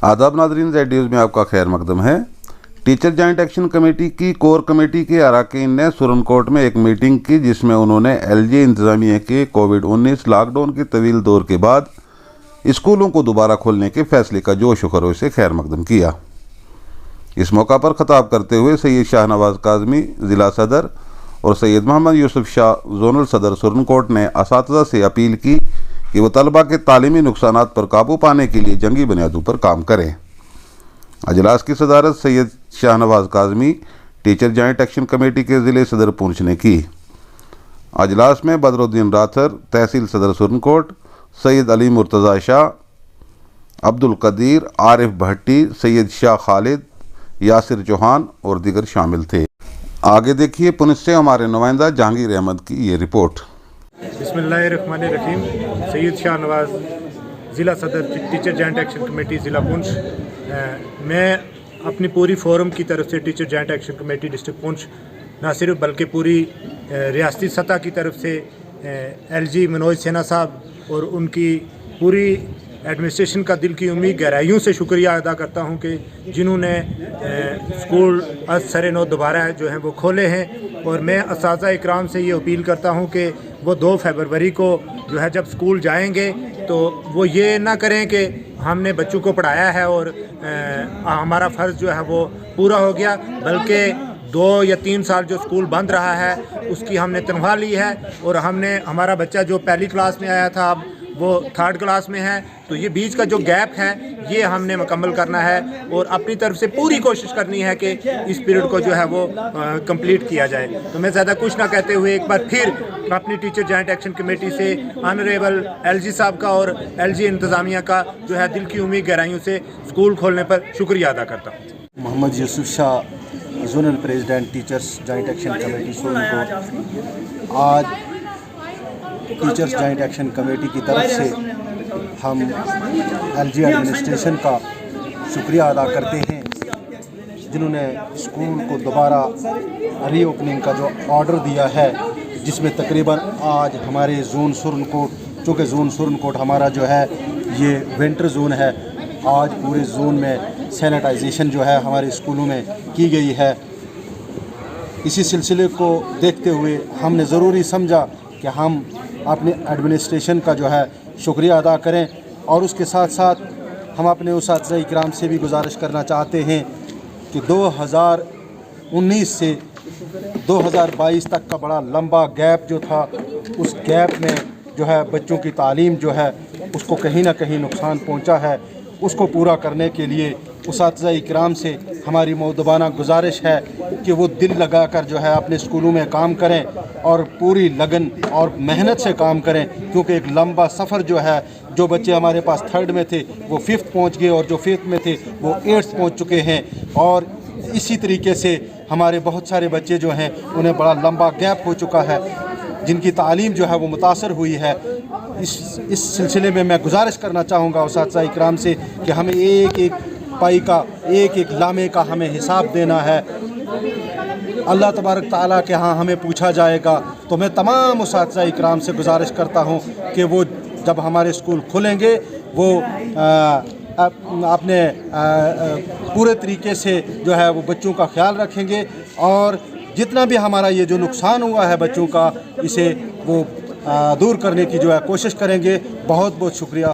आदाब नाजरीन, Z news में आपका खैर मकदम है। टीचर जॉइंट एक्शन कमेटी की कोर कमेटी के अरकान ने सुरनकोट में एक मीटिंग की, जिसमें उन्होंने एलजी इंतज़ामिया के कोविड-19 लॉकडाउन के तवील दौर के बाद स्कूलों को दोबारा खोलने के फैसले का जोश व खरोश से खैर मकदम किया। इस मौका पर ख़ताब करते हुए सैयद शाहनवाज काज़मी ज़िला सदर और सैयद मोहम्मद यूसुफ शाह जोनल सदर सुरनकोट ने असातिज़ा से अपील की कि वो तलबा के तालीमी नुकसानात पर काबू पाने के लिए जंगी बुनियादों पर काम करें। अजलास की सदारत Syed Shahnawaz Kazmi teacher joint action committee के ज़िले सदर पूंछ ने की। अजलास में बदरुद्दीन राथर तहसील सदर सुरनकोट, सैयद अली मुर्तज़ा शाह, अब्दुल कदीर, आरिफ भट्टी, सैयद शाह खालिद, यासिर चौहान और दीगर शामिल थे। आगे देखिए पुलिस से हमारे नुमाइंदा जहांगीर अहमद की ये रिपोर्ट। बिस्मिल्लाहिर्रहमानिर्रहीम। सैयद शाहनवाज ज़िला सदर टीचर जॉइंट एक्शन कमेटी ज़िला पुंछ। मैं अपनी पूरी फोरम की तरफ से teacher joint action committee district Poonch ना सिर्फ बल्कि पूरी रियासती सतह की तरफ से एलजी मनोज सिन्हा साहब और उनकी पूरी एडमिनिस्ट्रेशन का दिल की उम्मीद गहराइयों से शुक्रिया अदा करता हूं कि जिन्होंने स्कूल आज सरे नौ दोबारा जो हैं वो खोले हैं। और मैं असातिज़ा इकराम से ये अपील करता हूं कि वो 2 फरवरी को जो है जब स्कूल जाएंगे तो वो ये ना करें कि हमने बच्चों को पढ़ाया है और हमारा फ़र्ज़ जो है वो पूरा हो गया, बल्कि 2 या 3 साल जो स्कूल बंद रहा है उसकी हमने तनख्वाह ली है और हमारा बच्चा जो पहली क्लास में आया था अब वो 3rd क्लास में है, तो ये बीच का जो गैप है ये हमने मुकम्मल करना है और अपनी तरफ से पूरी कोशिश करनी है कि इस पीरियड को जो है वो कंप्लीट किया जाए। तो मैं ज़्यादा कुछ ना कहते हुए एक बार फिर अपनी टीचर जॉइंट एक्शन कमेटी से ऑनरेबल एलजी साहब का और एलजी इंतज़ामिया का जो है दिल की उम्मीद गहराइयों से स्कूल खोलने पर शुक्रिया अदा करता हूँ। Mohammad Yusuf Shah zonal president teachers joint action committee Surankote. आज टीचर्स जॉइंट एक्शन कमेटी की तरफ से हम एलजी एडमिनिस्ट्रेशन का शुक्रिया अदा करते हैं, जिन्होंने स्कूल को दोबारा रीओपनिंग का जो ऑर्डर दिया है, जिसमें तकरीबन आज हमारे जोन सुरनकोट, चूँकि जोन सुरनकोट हमारा जो है ये विंटर जोन है, आज पूरे जोन में सैनिटाइजेशन जो है हमारे स्कूलों में की गई है। इसी सिलसिले को देखते हुए हमने ज़रूरी समझा कि हम अपने एडमिनिस्ट्रेशन का जो है शुक्रिया अदा करें और उसके साथ साथ हम अपने उस्ताद इकराम से भी गुजारिश करना चाहते हैं कि 2019 से 2022 तक का बड़ा लंबा गैप जो था, उस गैप में जो है बच्चों की तालीम जो है उसको कहीं ना कहीं नुकसान पहुंचा है। उसको पूरा करने के लिए उस्ताद इकराम से हमारी मौदबाना गुजारिश है कि वो दिल लगाकर जो है अपने स्कूलों में काम करें और पूरी लगन और मेहनत से काम करें, क्योंकि एक लंबा सफ़र जो है, जो बच्चे हमारे पास 3rd में थे वो 5th पहुंच गए और जो 5th में थे वो 8th पहुंच चुके हैं। और इसी तरीके से हमारे बहुत सारे बच्चे जो हैं उन्हें बड़ा लंबा गैप हो चुका है, जिनकी तालीम जो है वो मुतासर हुई है। इस सिलसिले में मैं गुजारिश करना चाहूँगा उस्ताद इकराम से कि हमें एक एक पाई का, एक एक लामे का हमें हिसाब देना है। अल्लाह तबारक ताला के यहाँ हमें पूछा जाएगा। तो मैं तमाम उस्ताद इकराम से गुजारिश करता हूँ कि वो जब हमारे स्कूल खुलेंगे वो अपने पूरे तरीके से जो है वो बच्चों का ख्याल रखेंगे और जितना भी हमारा ये जो नुकसान हुआ है बच्चों का, इसे वो दूर करने की जो है कोशिश करेंगे। बहुत बहुत शुक्रिया।